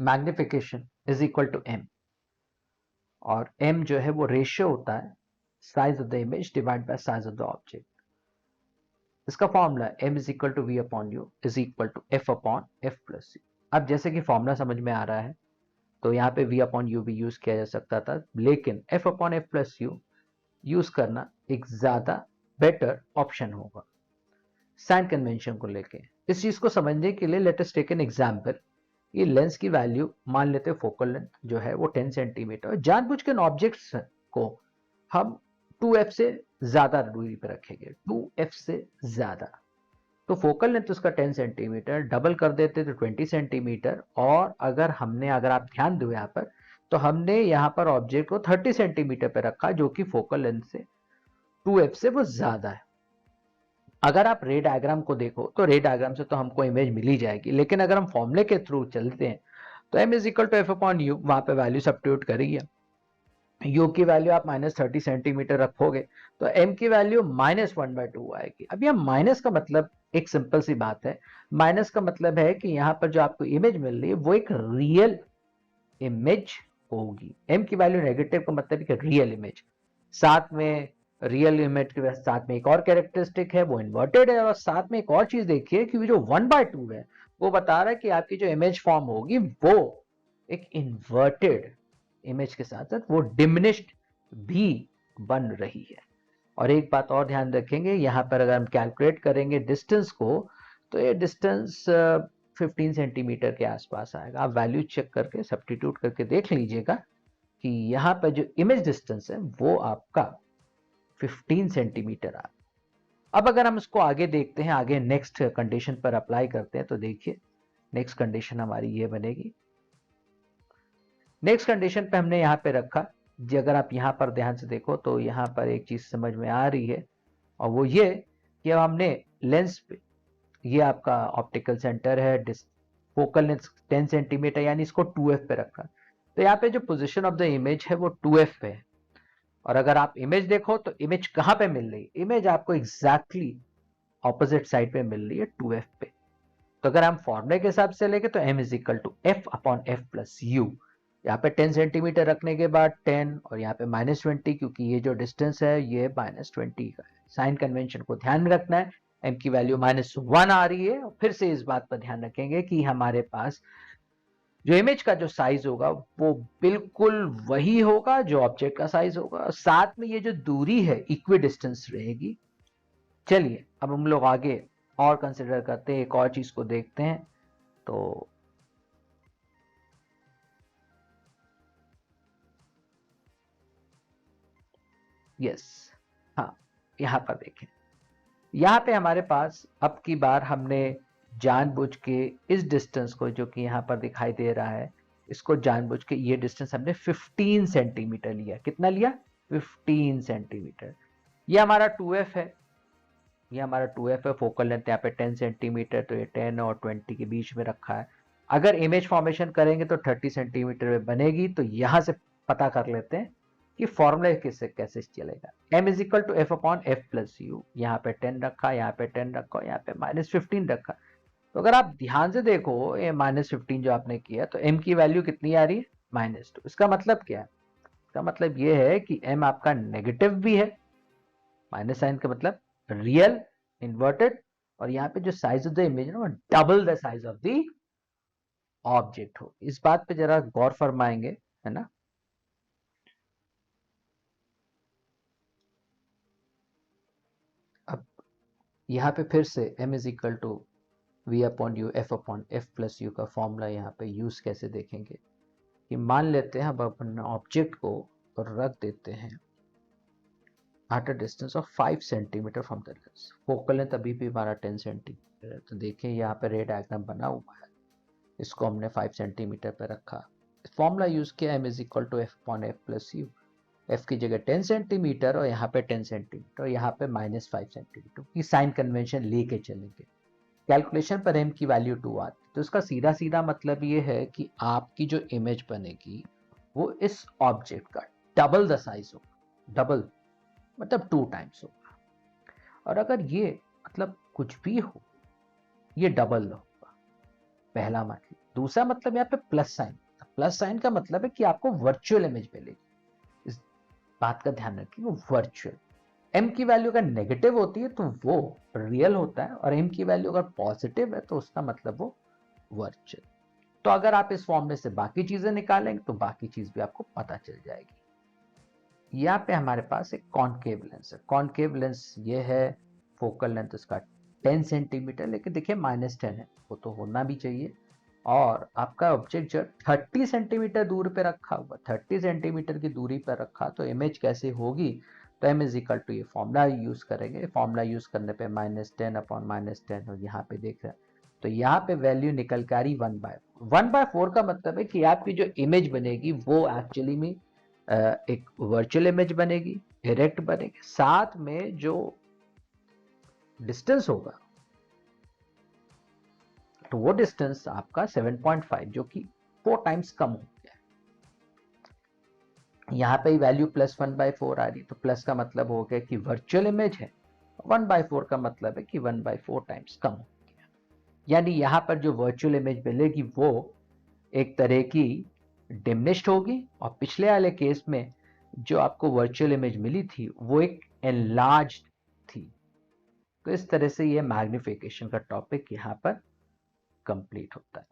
Magnification is equal to M, और M जो है वो रेशियो होता है size of the image divide by size of the object. इसका formula M is equal to we upon U is equal to F upon F plus U. अब जैसे कि फॉर्मूला समझ में आ रहा है तो यहाँ पे वी अपॉन यू भी यूज किया जा सकता था, लेकिन f upon F plus u use करना एक ज्यादा बेटर ऑप्शन होगा साइन कन्वेंशन को लेके। इस चीज को समझने के लिए let us take an example. ये लेंस की वैल्यू मान लेते हैं फोकल लेंथ जो है वो 10 सेंटीमीटर, जानबूझ के ऑब्जेक्ट्स को हम 2f से ज्यादा दूरी पर रखेंगे, 2f से ज्यादा। तो फोकल लेंथ उसका 10 सेंटीमीटर, डबल कर देते तो 20 सेंटीमीटर, और अगर आप ध्यान दो यहाँ पर, तो हमने यहाँ पर ऑब्जेक्ट को 30 सेंटीमीटर पे रखा जो कि फोकल लेंथ से 2f से वो ज्यादा है। अगर आप रे डायग्राम को देखो तो रे डायग्राम से तो हमको इमेज मिल ही जाएगी, लेकिन अगर हम फॉर्मूले के थ्रू चलते हैं तो m is equal to F upon u, वहां पे वैल्यू सब्स्टिट्यूट करेगी। u की वैल्यू आप -30 सेंटीमीटर रखोगे तो m की वैल्यू -1/2 आएगी। अब यह माइनस का मतलब एक सिंपल सी बात है, माइनस का मतलब है कि यहाँ पर जो आपको इमेज मिल रही है वो एक रियल इमेज होगी। m की वैल्यू नेगेटिव का मतलब है कि रियल इमेज, साथ में रियल इमेज के साथ में एक और कैरेक्टरिस्टिक है वो इन्वर्टेड है, और साथ में एक और चीज देखिए कि जो 1/2 है वो बता रहा है कि आपकी जो इमेज फॉर्म होगी वो एक इन्वर्टेड इमेज के साथ साथ वो डिमिनिश्ड भी बन रही है। और एक बात और ध्यान रखेंगे, यहाँ पर अगर हम कैलकुलेट करेंगे डिस्टेंस को तो ये डिस्टेंस 15 सेंटीमीटर के आसपास आएगा। आप वैल्यू चेक करके सब्स्टिट्यूट करके देख लीजिएगा कि यहाँ पर जो इमेज डिस्टेंस है वो आपका 15 सेंटीमीटर आ। अब अगर हम इसको आगे देखते हैं, आगे नेक्स्ट कंडीशन पर अप्लाई करते हैं, तो देखिए नेक्स्ट कंडीशन हमारी ये बनेगी। नेक्स्ट कंडीशन पे हमने यहाँ पे रखा जी, अगर आप यहाँ पर ध्यान से देखो तो यहाँ पर एक चीज समझ में आ रही है, और वो ये कि अब हमने लेंस पे, ये आपका ऑप्टिकल सेंटर है, फोकल लेंथ 10 सेंटीमीटर यानी इसको 2f पे रखा, तो यहाँ पे जो पोजीशन ऑफ द इमेज है वो 2f पे है। और अगर आप इमेज देखो तो इमेज कहाँ पे मिल रही है, इमेज आपको एग्जैक्टली ऑपोजिट साइड पे मिल रही है 2f पे। तो अगर हम फॉर्मूले के हिसाब से लेंगे तो m is equal to F upon F plus u. यहाँ पे 10 सेंटीमीटर रखने के बाद 10 और यहाँ पे -20, क्योंकि ये जो डिस्टेंस है ये -20 का है। साइन कन्वेंशन को ध्यान में रखना है, m की वैल्यू -1 आ रही है, और फिर से इस बात पर ध्यान रखेंगे कि हमारे पास जो इमेज का जो साइज होगा वो बिल्कुल वही होगा जो ऑब्जेक्ट का साइज होगा, साथ में ये जो दूरी है इक्वी डिस्टेंस रहेगी। चलिए अब हम लोग आगे और कंसिडर करते हैं, एक और चीज को देखते हैं। तो यस, हाँ, यहाँ पर देखें, यहाँ पे हमारे पास अब की बार हमने जानबूझ के इस डिस्टेंस को जो कि यहाँ पर दिखाई दे रहा है, इसको जानबूझ के ये डिस्टेंस हमने 15 सेंटीमीटर लिया। कितना लिया? 15 सेंटीमीटर। ये हमारा 2f है, ये हमारा 2f है। फोकल लेंथ यहाँ पे 10 सेंटीमीटर, तो ये 10 और 20 के बीच में रखा है। अगर इमेज फॉर्मेशन करेंगे तो 30 सेंटीमीटर में बनेगी। तो यहां से पता कर लेते हैं कि फॉर्मूला किससे कैसे चलेगा। m is equal to F upon F plus u, यहाँ पे 10 रखा, यहाँ पे 10 रखा, यहाँ पे -15 रखा। तो अगर आप ध्यान से देखो ये -15 जो आपने किया तो m की वैल्यू कितनी आ रही है? -2। इसका मतलब क्या है? इसका मतलब ये है कि m आपका नेगेटिव भी है, माइनस साइन का मतलब रियल, इन्वर्टेड, और यहाँ पे जो साइज ऑफ द इमेज है ना वो double the size of the object हो। इस बात पे जरा गौर फरमाएंगे, है ना। अब यहाँ पे फिर से m is equal to we upon u f upon F plus u का फॉर्मूला यहाँ पे यूज कैसे देखेंगे कि मान लेते हैं हम अपन ऑब्जेक्ट को रख देते हैं at a distance of 5 centimetre from the lens. Focal length अभी भी हमारा 10 सेंटीमीटर है, तो देखिए यहाँ पे रे डायग्राम बना हुआ है, इसको हमने 5 सेंटीमीटर पे रखा। फॉर्मूला यूज किया m is equal to F upon F plus u. F की जगह 10 सेंटीमीटर और यहाँ पे 10 सेंटीमीटर, यहाँ पे -5 सेंटीमीटर की साइन कन्वेंशन लेके चलेंगे। कैलकुलेशन पर m की वैल्यू 2 आती, तो इसका सीधा सीधा मतलब ये है कि आपकी जो इमेज बनेगी वो इस ऑब्जेक्ट का डबल द साइज होगा। डबल मतलब 2 टाइम्स होगा। और अगर ये मतलब कुछ भी हो, ये डबल होगा, पहला मतलब। दूसरा मतलब यहाँ पे प्लस साइन, प्लस साइन का मतलब है कि आपको वर्चुअल इमेज मिलेगी। इस बात का ध्यान रखिए, वो वर्चुअल। m की वैल्यू अगर नेगेटिव होती है तो वो रियल होता है, और m की वैल्यू अगर पॉजिटिव है तो उसका मतलब वो वर्चुअल। तो अगर आप इस फॉर्मूले से बाकी चीजें निकालेंगे तो बाकी चीज भी आपको पता चल जाएगी। यहाँ पे हमारे पास एक कॉनकेव लेंस है। कॉनकेव लेंस ये है, फोकल लेंथ इसका 10 सेंटीमीटर, लेकिन देखिए -10 है, वो तो होना भी चाहिए। और आपका ऑब्जेक्ट जो 30 सेंटीमीटर दूर पे रखा हुआ, 30 सेंटीमीटर की दूरी पर रखा, तो इमेज कैसे होगी? तो m इज इक्वल टू, ये फॉर्मूला यूज करेंगे। फॉर्मूला यूज करने पे -10 अपॉन -10, और यहाँ पे देख रहे हैं तो यहाँ पे वैल्यू निकल के आ रही 1/4 का मतलब है कि आपकी जो इमेज बनेगी वो एक्चुअली में एक वर्चुअल इमेज बनेगी, डायरेक्ट बनेगी, साथ में जो डिस्टेंस होगा तो वो डिस्टेंस आपका 7.5, जो कि 4 टाइम्स कम हो गया है। यहाँ पे वैल्यू +1/4 आ रही, तो प्लस का मतलब हो गया कि वर्चुअल इमेज है, 1/4 का मतलब है कि 1/4 टाइम्स कम हो गया। यानी यहाँ पर जो वर्चुअल इमेज मिलेगी वो एक तरह की डिमिनिश्ड होगी, और पिछले वाले केस में जो आपको वर्चुअल इमेज मिली थी वो एक एनलार्ज्ड थी। तो इस तरह से ये मैग्निफिकेशन का टॉपिक यहाँ पर कंप्लीट होता है।